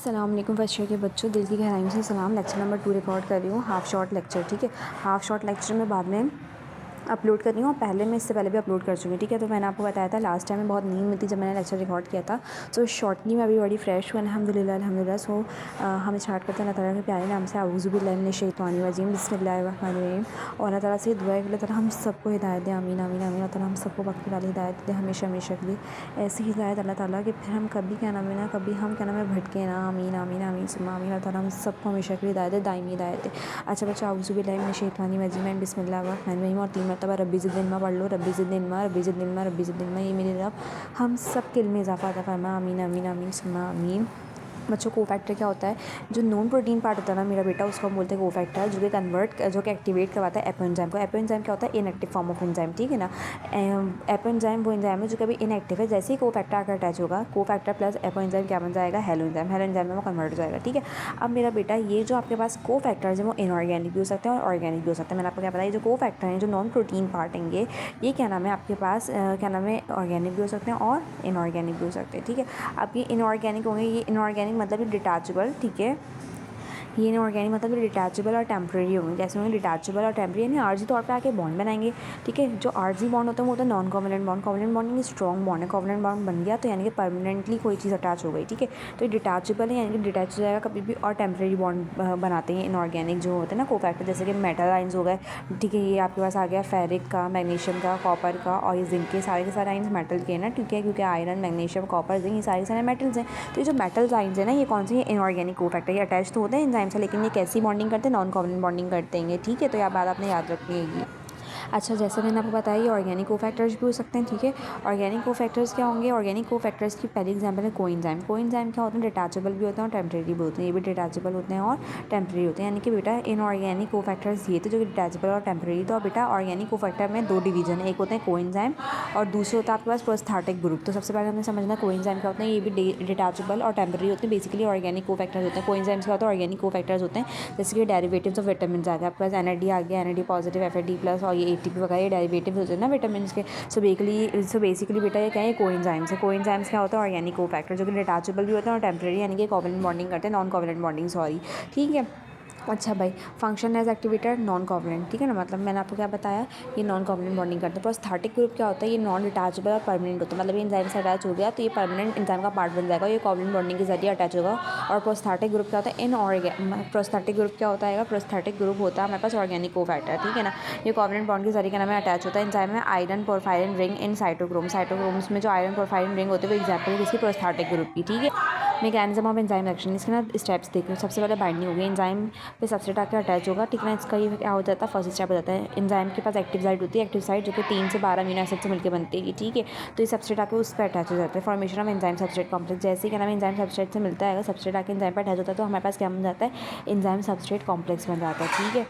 अस्सलाम वालेकुम first year के बच्चों, दिल की गहराइयों से सलाम। लेक्चर नंबर 2 रिकॉर्ड कर रही हूँ, हाफ शॉर्ट लेक्चर। ठीक है, हाफ शॉर्ट लेक्चर में बाद में अपलोड कर रही हूँ और पहले मैं इससे पहले भी अपलोड कर चुकी हूँ। ठीक है, तो मैंने आपको बताया था लास्ट टाइम में बहुत नींद में थी जब मैंने लेक्चर रिकॉर्ड किया था। सो शॉर्टली मैं अभी बड़ी फ्रेश हूँ अल्हम्दुलिल्लाह अल्हम्दुलिल्लाह। सो हम स्टार्ट करते हैं अल्लाह ताला के प्यारे नाम से, औज़ु बिल्लाहि मिनश शैतानिर रजीम, बिस्मिल्लाहिर रहमानिर रहीम। और अल्लाह ताला से दुआ है कि अल्लाह ताला हम सबको हिदायत दे, आमीन आमीन आमीन। अल्लाह ताला हम सबको वक्त वाली हिदायत दे हमेशा हमेशा के लिए, ऐसी हिदायत अल्लाह ताला कि फिर हम कभी क्या नाम है ना, कभी हम क्या नाम है भटके ना, आमीन आमीन आमीन सुम्मा आमीन। अल्लाह ताला हम सबको हमेशा के लिए हिदायत दे, दायमी हिदायत दे। अच्छा बच्चा, औज़ु बिल्लाहि मिनश शैतानिर रजीम, बिस्मिल्लाहिर रहमानिर रहीम और 3 मरतबा रब्बी ज़िदनी पढ़ लो, रब्बी ज़िदनी इल्मा, रब्बी ज़िदनी इल्मा, रब्बी ज़िदनी इल्मा। ये मेरे रब हम सब के इल्म में इज़ाफ़ा अता फ़रमा, आमीन आमीन आमीन सुम्मा आमीन। बच्चों, कोफैक्टर क्या होता है? जो नॉन प्रोटीन पार्ट होता है ना मेरा बेटा, उसको हम बोलते हैं कोफैक्टर, जो कि एक्टिवेट करवाता है एपो एंजाइम को। एपो एंजाइम क्या होता है? Inactive form of enzyme. ठीक है ना, एपो एंजाइम वो एंजाइम है जो कभी इनएक्टिव है। जैसे ही कोफैक्टर आकर अटैच होगा, कोफैक्टर प्लस एपो एंजाइम क्या बन जाएगा? Hello enzyme. हेलो एंजाइम में वो कन्वर्ट हो जाएगा। ठीक है, अब मेरा बेटा ये जो आपके पास कोफैक्टर्स हैं वो इनऑर्गेनिक भी हो सकते हैं और ऑर्गेनिक भी हो सकते हैं। मैंने आपको क्या बताया, ये जो कोफैक्टर हैं, जो नॉन प्रोटीन पार्ट हैं, ये क्या नाम है आपके पास, क्या नाम है, ऑर्गेनिक भी हो सकते हैं और इनऑर्गेनिक भी हो सकते हैं। ठीक है, अब ये इनऑर्गेनिक होंगे, ये इनऑर्गेनिक मतलब ये डिटैचेबल। ठीक है, ये इनऑर्गेनिक मतलब ये डिटैचेबल और टेम्परेरी होंगे। कैसे होंगे? डिटैचेबल और टेम्परेरी, यानी आर्जी तौर पे आके बॉन्ड बनाएंगे। ठीक है, जो आर्जी बॉन्ड होता है वो होता है non covalent bond. Covalent bond यानी स्ट्रॉन्ग बॉन्ड है। कोवलेंट बॉन्ड बन गया तो यानी कि परमानेंटली कोई चीज़ अटैच हो गई। ठीक है, तो ये डिटैचेबल है यानी कि डिटैच हो जाएगा कभी भी, और टेम्परेरी बॉन्ड बनाते हैं इनऑर्गेनिक जो होते हैं ना कोफैक्टर, जैसे कि मेटल आयंस हो गए। ठीक है, ये आपके पास आ गया फेरिक का, मैग्नीशियम का, कॉपर का और ये जिंक के सारे आयंस मेटल के हैं ना। ठीक है, क्योंकि आयरन, मैग्नीशियम, कॉपर, जिंक, ये सारे मेटल्स हैं। तो ये जो मेटल्स आयंस है ना, ये कौन सी है? Inorganic cofactor. ये अटैच तो होते हैं एंजाइम से, लेकिन ये कैसी बॉन्डिंग करते हैं? नॉन कोवलेंट बॉन्डिंग करते हैं। ठीक है, तो यह बात आपने याद रखनी है। अच्छा, जैसे मैंने आपको बताया ये ऑर्गेनिक कोफैक्टर्स भी हो सकते हैं। ठीक है, ऑर्गेनिक कोफैक्टर्स क्या होंगे? ऑर्गेनिक कोफैक्टर्स की पहली एग्जांपल है कोएंजाइम। कोएंजाइम क्या होते हैं? डिटैचेबल भी होते हैं और टेम्परेरी भी होते हैं। ये भी डिटैचेबल होते हैं और टेम्परेरी होते हैं, यानी कि बेटा इनऑर्गेनिक कोफैक्टर्स ये थे जो कि डिटैचेबल और टेम्परेरी। तो बेटा ऑर्गेनिक कोफैक्टर में 2 डिवीजन है, एक होते हैं कोएंजाइम और दूसरे होता है आपके पास प्रोस्थेटिक ग्रुप। तो सबसे पहले हमें समझना कोएंजाइम क्या होते हैं। ये भी डिटैचेबल और टेम्परेरी होते हैं, बेसिकली ऑर्गेनिक कोफैक्टर्स होते हैं। कोएंजाइम्स क्या होता है? ऑर्गेनिक कोफैक्टर्स होते हैं, जैसे कि डेरिवेटिव्स ऑफ विटामिन आ गया आपके पास, NAD आ गया, NAD पॉजिटिव, FAD प्लस और ये ATP वगैरह, ये डेरिवेटिव्स होते हैं ना विटामिन के। सो बेसिकली बेटा ये क्या है? कोएंजाइम्स है। कोएंजाइम्स क्या होता है? ऑर्गेनिक कोफैक्टर जो कि डिटैचेबल भी होते हैं और टेम्परेरी यानी कि कोवलेंट बॉन्डिंग करते हैं, नॉन कोवलेंट बॉन्डिंग सॉरी। ठीक है, अच्छा भाई, function as activator non covalent. ठीक है ना, मतलब मैंने आपको क्या बताया, ये नॉन कोवलेंट बॉन्डिंग करते हैं। प्रोस्थेटिक ग्रुप क्या होता है? ये नॉन डिटैचेबल और परमानेंट होता है, मतलब ये एंजाइम से अटैच हो गया तो ये परमानेंट एंजाइम का पार्ट बन जाएगा, ये कोवलेंट बॉन्डिंग के जरिए अटैच होगा। और प्रोस्थेटिक ग्रुप क्या होता है? प्रोस्थेटिक ग्रुप क्या होता है? प्रोस्थेटिक ग्रुप होता है हमारे पास ऑर्गेनिक कोफैक्टर। ठीक है ना, ये कोवलेंट बॉन्ड के जरिए क्या नाम है अटैच होता है एंजाइम में। Iron porphyrin ring in cytochrome. Cytochromes में जो आयरन पोरफायरिन रिंग होते हैं वो एग्जाम्पल है किसी प्रोस्थेटिक ग्रुप की। ठीक है, मैकेनिज्म ऑफ एंजाइम एक्शन, इसके ना स्टेप्स देखो। सबसे पहले बाइंडिंग होगी, एंजाइम पे सबस्ट्रेट आकर अटैच होगा। ठीक है, इसका ये क्या हो जाता है? फर्स्ट स्टेप हो जाता है। एंजाइम के पास एक्टिव साइट होती है, एक्टिव साइट जो कि 3 से 12 अमीनो एसिड से मिलकर बनती है। ठीक है, तो ये सबस्ट्रेट आकर उस पर अटैच हो जाता है। Formation of enzyme substrate complex, जैसे क्या नाम है एंजाइम सबस्ट्रेट से मिलता है, सबस्ट्रेट आकर एंजाइम पर अटैच होता है तो हमारे पास क्या बन जाता है? एंजाइम सबस्ट्रेट कॉम्प्लेक्स बन जाता है। ठीक है।